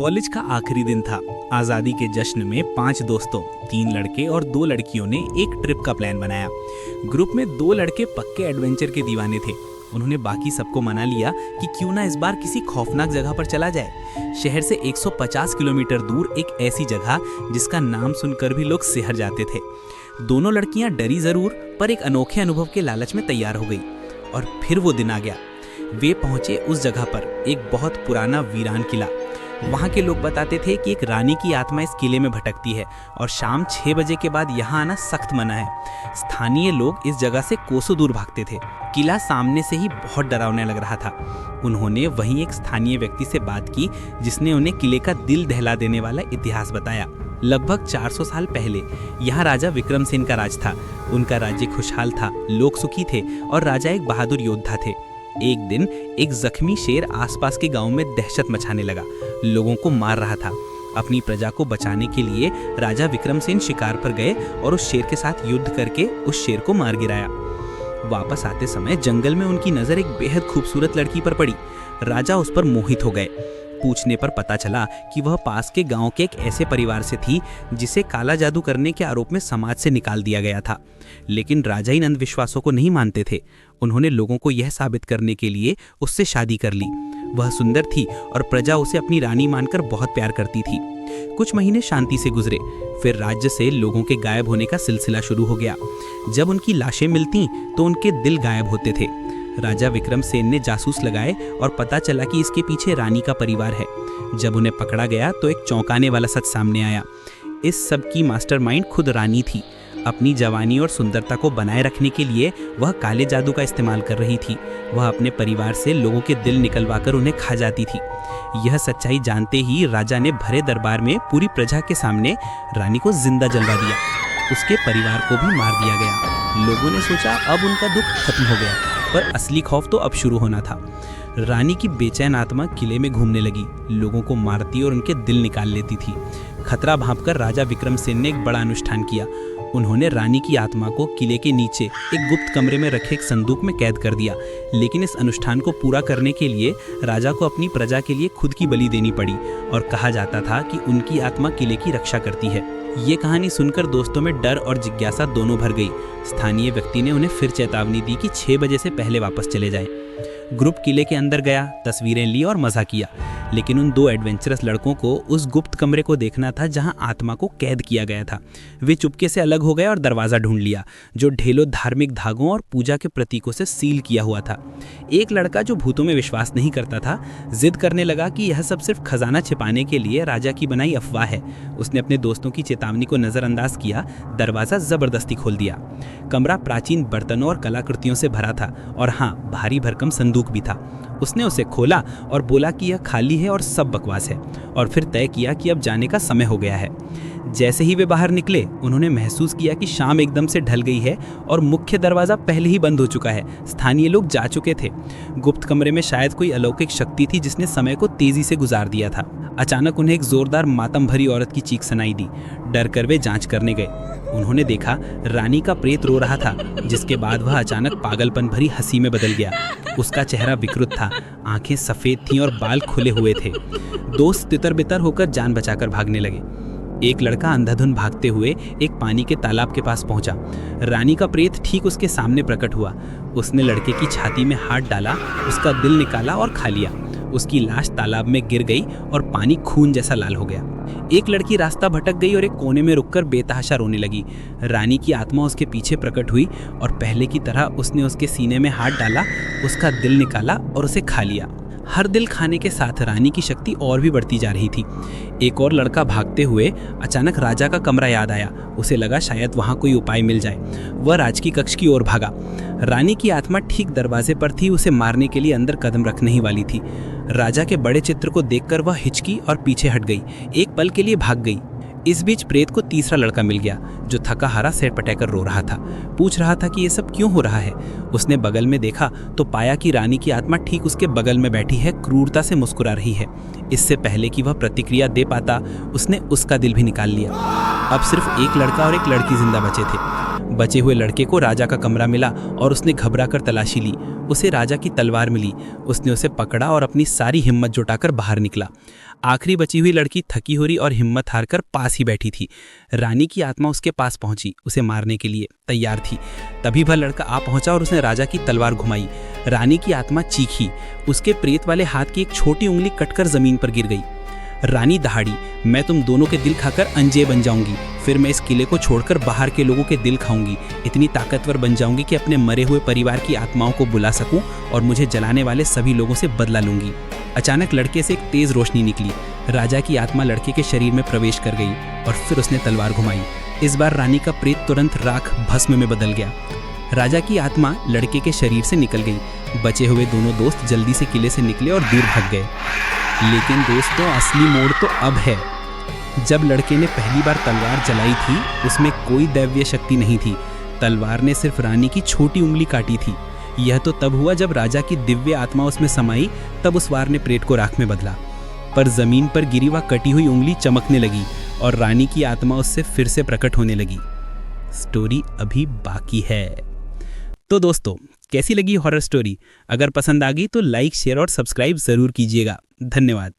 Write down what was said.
College का आखिरी दिन था। आज़ादी के जश्न में 5 दोस्तों, 3 लड़के और 2 लड़कियों ने एक ट्रिप का प्लान बनाया। ग्रुप में 2 लड़के पक्के एडवेंचर के दीवाने थे। उन्होंने बाकी सबको मना लिया कि क्यों ना इस बार किसी खौफनाक जगह पर चला जाए। शहर से 150 किलोमीटर दूर एक ऐसी जगह जिसका नाम सुनकर भी लोग सिहर जाते थे। दोनों लड़कियां डरी जरूर, पर एक अनोखे अनुभव के लालच में तैयार हो गई। और फिर वो दिन आ गया। वे पहुंचे उस जगह पर, एक बहुत पुराना वीरान किला। वहाँ के लोग बताते थे कि एक रानी की आत्मा इस किले में भटकती है और शाम 6 बजे के बाद यहाँ आना सख्त मना है। स्थानीय लोग इस जगह से कोसों दूर भागते थे। किला सामने से ही बहुत डरावना लग रहा था। उन्होंने वहीं एक स्थानीय व्यक्ति से बात की, जिसने उन्हें किले का दिल दहला देने वाला इतिहास बताया। लगभग 400 साल पहले यहाँ राजा विक्रम सेन का राज था। उनका राज्य खुशहाल था, लोग सुखी थे और राजा एक बहादुर योद्धा थे। एक दिन एक जख्मी शेर आसपास के गांव में दहशत मचाने लगा, लोगों को मार रहा था। अपनी प्रजा को बचाने के लिए राजा विक्रमसेन शिकार पर गए और उस शेर के साथ युद्ध करके उस शेर को मार गिराया। वापस आते समय जंगल में उनकी नजर एक बेहद खूबसूरत लड़की पर पड़ी। राजा उस पर मोहित हो गए। पूछने पर पता चला कि वह पास के गांव के एक ऐसे परिवार से थी जिसे काला जादू करने के आरोप में समाज से निकाल दिया गया था। लेकिन राजा इन अंधविश्वासों को नहीं मानते थे। उन्होंने लोगों को यह साबित करने के लिए उससे शादी कर ली। वह सुंदर थी और प्रजा उसे अपनी रानी मानकर बहुत प्यार करती थी। कुछ महीने शांति से गुजरे, फिर राज्य से लोगों के गायब होने का सिलसिला शुरू हो गया। जब उनकी लाशें मिलती तो उनके दिल गायब होते थे। राजा विक्रमसेन ने जासूस लगाए और पता चला कि इसके पीछे रानी का परिवार है। जब उन्हें पकड़ा गया तो एक चौंकाने वाला सच सामने आया। इस सब की मास्टरमाइंड खुद रानी थी। अपनी जवानी और सुंदरता को बनाए रखने के लिए वह काले जादू का इस्तेमाल कर रही थी। वह अपने परिवार से लोगों के दिल निकलवाकर उन्हें खा जाती थी। यह सच्चाई जानते ही राजा ने भरे दरबार में पूरी प्रजा के सामने रानी को जिंदा जलवा दिया। उसके परिवार को भी मार दिया गया। लोगों ने सोचा अब उनका दुख खत्म हो गया, पर असली खौफ तो अब शुरू होना था। रानी की बेचैन आत्मा किले में घूमने लगी, लोगों को मारती और उनके दिल निकाल लेती थी। खतरा भांपकर राजा विक्रमसेन ने एक बड़ा अनुष्ठान किया। उन्होंने रानी की आत्मा को किले के नीचे एक गुप्त कमरे में रखे एक संदूक में कैद कर दिया। लेकिन इस अनुष्ठान को पूरा करने के लिए राजा को अपनी प्रजा के लिए खुद की बलि देनी पड़ी और कहा जाता था कि उनकी आत्मा किले की रक्षा करती है। ये कहानी सुनकर दोस्तों में डर और जिज्ञासा दोनों भर गई। स्थानीय व्यक्ति ने उन्हें फिर चेतावनी दी कि 6 बजे से पहले वापस चले जाएं। ग्रुप किले के अंदर गया, तस्वीरें ली और मजा किया। लेकिन उन 2 एडवेंचरस लड़कों को उस गुप्त कमरे को देखना था जहां आत्मा को कैद किया गया था। वे चुपके से अलग हो गए और दरवाज़ा ढूंढ लिया, जो ढेलों धार्मिक धागों और पूजा के प्रतीकों से सील किया हुआ था। एक लड़का जो भूतों में विश्वास नहीं करता था, जिद करने लगा कि यह सब सिर्फ खजाना छिपाने के लिए राजा की बनाई अफवाह है। उसने अपने दोस्तों की चेतावनी को नज़रअंदाज किया, दरवाज़ा ज़बरदस्ती खोल दिया। कमरा प्राचीन बर्तनों और कलाकृतियों से भरा था और हाँ, भारी भरकम संदूक भी था। उसने उसे खोला और बोला कि यह खाली है और सब बकवास है, और फिर तय किया कि अब जाने का समय हो गया है। जैसे ही वे बाहर निकले, उन्होंने महसूस किया कि शाम एकदम से ढल गई है और मुख्य दरवाज़ा पहले ही बंद हो चुका है। स्थानीय लोग जा चुके थे। गुप्त कमरे में शायद कोई अलौकिक शक्ति थी जिसने समय को तेजी से गुजार दिया था। अचानक उन्हें एक जोरदार मातम भरी औरत की चीख सुनाई दी। डर कर वे जांच करने गए। उन्होंने देखा रानी का प्रेत रो रहा था, जिसके बाद वह अचानक पागलपन भरी हंसी में बदल गया। उसका चेहरा विकृत था, आंखें सफ़ेद थीं और बाल खुले हुए थे। दोस्त तितर-बितर होकर जान बचाकर भागने लगे। एक लड़का अंधाधुंध भागते हुए एक पानी के तालाब के पास पहुंचा। रानी का प्रेत ठीक उसके सामने प्रकट हुआ। उसने लड़के की छाती में हाथ डाला, उसका दिल निकाला और खा लिया। उसकी लाश तालाब में गिर गई और पानी खून जैसा लाल हो गया। एक लड़की रास्ता भटक गई और एक कोने में रुककर बेतहाशा रोने लगी। रानी की आत्मा उसके पीछे प्रकट हुई और पहले की तरह उसने उसके सीने में हाथ डाला, उसका दिल निकाला और उसे खा लिया। हर दिल खाने के साथ रानी की शक्ति और भी बढ़ती जा रही थी। एक और लड़का भागते हुए अचानक राजा का कमरा याद आया। उसे लगा शायद वहाँ कोई उपाय मिल जाए। वह राज की कक्ष की ओर भागा। रानी की आत्मा ठीक दरवाजे पर थी, उसे मारने के लिए अंदर कदम रखने ही वाली थी। राजा के बड़े चित्र को देखकर वह हिचकी और पीछे हट गई, एक पल के लिए भाग गई। इस बीच प्रेत को तीसरा लड़का मिल गया, जो थका हारा सिर पटकर रो रहा था। पूछ रहा था कि ये सब क्यों हो रहा है। उसने बगल में देखा तो पाया कि रानी की आत्मा ठीक उसके बगल में बैठी है, क्रूरता से मुस्कुरा रही है। इससे पहले कि वह प्रतिक्रिया दे पाता, उसने उसका दिल भी निकाल लिया। अब सिर्फ एक लड़का और एक लड़की जिंदा बचे थे। बचे हुए लड़के को राजा का कमरा मिला और उसने घबराकर तलाशी ली। उसे राजा की तलवार मिली। उसने उसे पकड़ा और अपनी सारी हिम्मत जुटाकर बाहर निकला। आखिरी बची हुई लड़की थकी हुई और हिम्मत हारकर पास ही बैठी थी। रानी की आत्मा उसके पास पहुंची, उसे मारने के लिए तैयार थी। तभी वह लड़का आ पहुंचा और उसने राजा की तलवार घुमाई। रानी की आत्मा चीखी, उसके प्रेत वाले हाथ की एक छोटी उंगली कटकर जमीन पर गिर गई। रानी दहाड़ी, मैं तुम दोनों के दिल खाकर अंजे बन जाऊंगी, फिर मैं इस किले को छोड़कर बाहर के लोगों के दिल खाऊंगी। इतनी ताकतवर बन जाऊंगी कि अपने मरे हुए परिवार की आत्माओं को बुला सकूं और मुझे जलाने वाले सभी लोगों से बदला लूंगी। अचानक लड़के से एक तेज रोशनी निकली। राजा की आत्मा लड़के के शरीर में प्रवेश कर गई और फिर उसने तलवार घुमाई। इस बार रानी का प्रेत तुरंत राख भस्म में बदल गया। राजा की आत्मा लड़के के शरीर से निकल गई। बचे हुए दोनों दोस्त जल्दी से किले से निकले और दूर भाग गए। लेकिन दोस्तों, असली मोड़ तो अब है। जब लड़के ने पहली बार तलवार चलाई थी, उसमें कोई दैवीय शक्ति नहीं थी। तलवार ने सिर्फ रानी की छोटी उंगली काटी थी। यह तो तब हुआ जब राजा की दिव्य आत्मा उसमें समाई, तब उस वार ने प्रेत को राख में बदला। पर जमीन पर गिरी वह कटी हुई उंगली चमकने लगी और रानी की आत्मा उससे फिर से प्रकट होने लगी। स्टोरी अभी बाकी है। तो दोस्तों, कैसी लगी हॉरर स्टोरी? अगर पसंद आ गई तो लाइक, शेयर और सब्सक्राइब जरूर कीजिएगा। धन्यवाद।